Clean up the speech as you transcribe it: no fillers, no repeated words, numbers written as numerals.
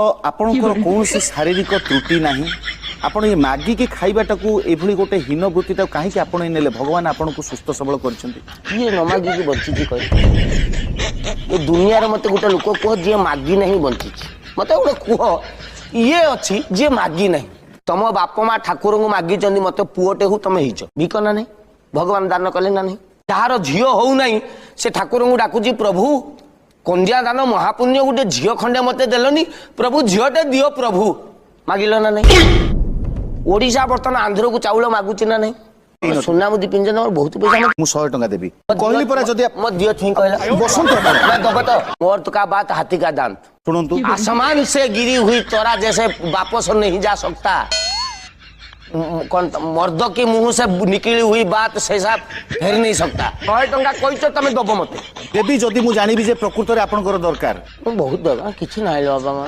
आपणकर कौन शारीरिक त्रुटि ना आपण ये मागी के खाइबाटा को एभली गोटे हीन वृत्ति कहीं आपण नेले भगवान आपण को सुस्थ सबल करछन्ती ये न मागी की बंची कह ये दुनिया रे मते गोटे लोक कह जे मागी नहीं बंची मते गोटे कह ये अच्छी जे मागी नहीं तम बाप माँ ठाकुर को मागी चंदी मते पुओटे हूँ तुम हिच भिक ना नहीं भगवान दान कले ना नहीं जार झील हो नहीं से ठाकुर को डाकुची प्रभु कंदिया दान महापुण्य गोटे झील खंडे मते देलनी प्रभु झीलटे दियो प्रभु मागिल ना नहीं ओडिशा बर्तमान आंध्र को चाउल मागुची ना नहीं सोना मुदी पिंजन और बहुत पैसा मु 100 टका देबी कहली परा जदी मत दियो छुई कहला बसंत मैं दबो तो मौत का बात हाथी का दांत सुनंतु आसमान से गिरी हुई तोरा जैसे वापस नहीं जा सकता मर्द के मुंह से निकली हुई बात से साहब फेर नहीं सकता 100 टका कहिचो तमे दबो मते देबी जदी मु जानिबी जे प्रकृत रे आपनकर दरकार बहुत दबा किछि नाही लो बाबा